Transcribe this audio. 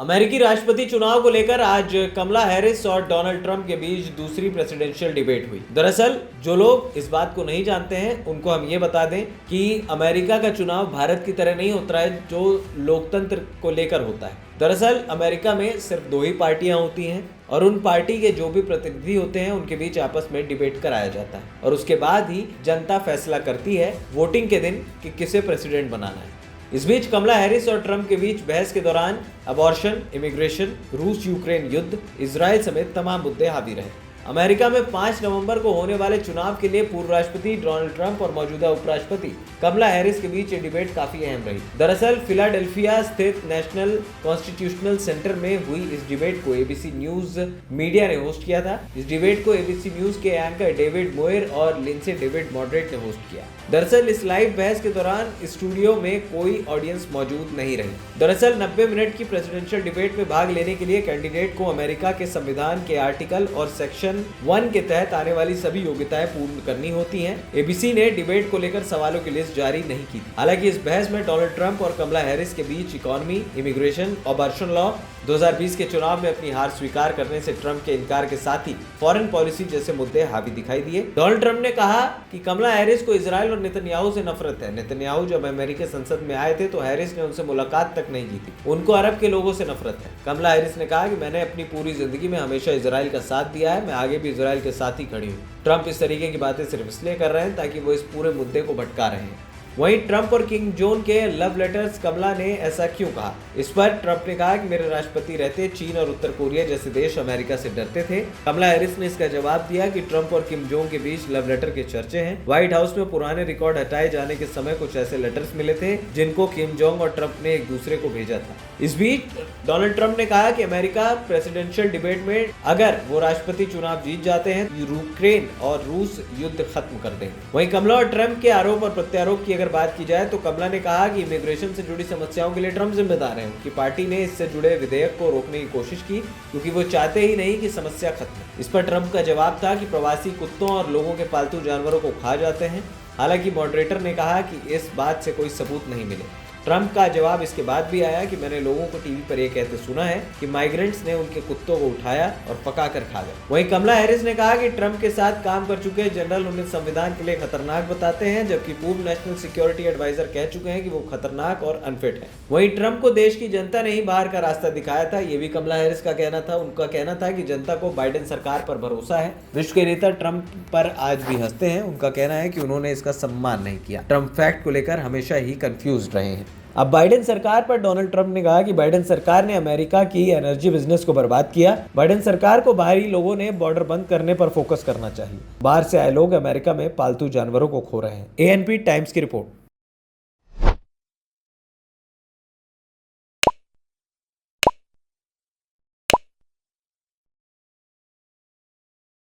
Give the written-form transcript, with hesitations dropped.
अमेरिकी राष्ट्रपति चुनाव को लेकर आज कमला हैरिस और डोनाल्ड ट्रंप के बीच दूसरी प्रेसिडेंशियल डिबेट हुई। दरअसल जो लोग इस बात को नहीं जानते हैं उनको हम ये बता दें कि अमेरिका का चुनाव भारत की तरह नहीं होता है जो लोकतंत्र को लेकर होता है। दरअसल अमेरिका में सिर्फ दो ही पार्टियां होती हैं और उन पार्टी के जो भी प्रतिनिधि होते हैं उनके बीच आपस में डिबेट कराया जाता है और उसके बाद ही जनता फैसला करती है वोटिंग के दिन कि किसे प्रेसिडेंट बनाना है। इस बीच कमला हैरिस और ट्रंप के बीच बहस के दौरान अबॉर्शन, इमिग्रेशन, रूस यूक्रेन युद्ध, इजराइल समेत तमाम मुद्दे हावी रहे। अमेरिका में 5 नवंबर को होने वाले चुनाव के लिए पूर्व राष्ट्रपति डोनाल्ड ट्रंप और मौजूदा उपराष्ट्रपति कमला हैरिस के बीच ये डिबेट काफी अहम रही। दरअसल फिलाडेल्फिया स्थित नेशनल कॉन्स्टिट्यूशनल सेंटर में हुई इस डिबेट को एबीसी न्यूज मीडिया ने होस्ट किया था। इस डिबेट को एबीसी न्यूज के एंकर डेविड मोयर और लिंसे डेविड मॉडरेट ने होस्ट किया। दरअसल इस लाइव बहस के दौरान स्टूडियो में कोई ऑडियंस मौजूद नहीं रही। दरअसल 90 मिनट की प्रेसिडेंशियल डिबेट में भाग लेने के लिए कैंडिडेट को अमेरिका के संविधान के आर्टिकल और सेक्शन 1 के तहत आने वाली सभी योग्यताएं पूर्ण करनी होती हैं। एबीसी ने डिबेट को लेकर सवालों की लिस्ट जारी नहीं की थी। हालांकि इस बहस में डोनाल्ड ट्रंप और कमला हैरिस के बीच इकोनॉमी, इमिग्रेशन, अबॉर्शन लॉ, 2020 के चुनाव में अपनी हार स्वीकार करने से ट्रंप के इनकार के साथ ही फॉरेन पॉलिसी जैसे मुद्दे हावी दिखाई दिए। डोनाल्ड ट्रंप ने कहा कि कमला हैरिस को इजराइल और नेतन्याहू से नफरत है। नेतन्याहू जब अमेरिकी संसद में आए थे तो हैरिस ने उनसे मुलाकात तक नहीं की थी। उनको अरब के लोगों से नफरत है। कमला हैरिस ने कहा कि मैंने अपनी पूरी जिंदगी में हमेशा इजराइल का साथ दिया है, मैं आगे भी इजराइल के साथ ही खड़ी हूँ। ट्रंप इस तरीके की बातें सिर्फ इसलिए कर रहे हैं ताकि वो इस पूरे मुद्दे को भटका रहे हैं। वहीं ट्रंप और किम जोंग के लव लेटर्स, कमला ने ऐसा क्यों कहा? इस पर ट्रंप ने कहा कि मेरे राष्ट्रपति रहते चीन और उत्तर कोरिया जैसे देश अमेरिका से डरते थे। कमला हैरिस ने इसका जवाब दिया कि ट्रंप और किम जोंग के बीच लव लेटर के चर्चे हैं। व्हाइट हाउस में पुराने रिकॉर्ड हटाए जाने के समय कुछ ऐसे लेटर्स मिले थे जिनको किम जोंग और ट्रंप ने एक दूसरे को भेजा था। इस बीच डोनाल्ड ट्रंप ने कहा कि अमेरिका प्रेसिडेंशियल डिबेट में अगर वो राष्ट्रपति चुनाव जीत जाते हैं तो यूक्रेन और रूस युद्ध खत्म कर देंगे। वहीं कमला और ट्रंप के आरोप और प्रत्यारोप की अगर बात की जाए तो कमला ने कहा कि इमिग्रेशन से जुड़ी समस्याओं के लिए ट्रंप जिम्मेदार है। उनकी पार्टी ने इससे जुड़े विधेयक को रोकने की कोशिश की क्योंकि वो चाहते ही नहीं कि समस्या खत्म हो। इस पर ट्रंप का जवाब था कि प्रवासी कुत्तों और लोगों के पालतू जानवरों को खा जाते हैं। हालांकि मॉडरेटर ने कहा कि इस बात से कोई सबूत नहीं मिले। ट्रंप का जवाब इसके बाद भी आया कि मैंने लोगों को टीवी पर यह कहते सुना है कि माइग्रेंट्स ने उनके कुत्तों को उठाया और पका कर खा गए। वहीं कमला हैरिस ने कहा कि ट्रंप के साथ काम कर चुके जनरल उन्हें संविधान के लिए खतरनाक बताते हैं, जबकि पूर्व नेशनल सिक्योरिटी एडवाइजर कह चुके हैं कि वो खतरनाक और अनफिट है। वहीं ट्रंप को देश की जनता ने ही बाहर का रास्ता दिखाया था, ये भी कमला हैरिस का कहना था। उनका कहना था कि जनता को बाइडेन सरकार पर भरोसा है। विश्व के नेता ट्रंप पर आज भी हंसते हैं। उनका कहना है कि उन्होंने इसका सम्मान नहीं किया। ट्रंप फैक्ट को लेकर हमेशा ही कंफ्यूज रहे हैं। अब बाइडेन सरकार पर डोनाल्ड ट्रंप ने कहा कि बाइडेन सरकार ने अमेरिका की एनर्जी बिजनेस को बर्बाद किया। बाइडेन सरकार को बाहरी लोगों ने बॉर्डर बंद करने पर फोकस करना चाहिए। बाहर से आए लोग अमेरिका में पालतू जानवरों को खो रहे हैं। एएनपी टाइम्स की रिपोर्ट।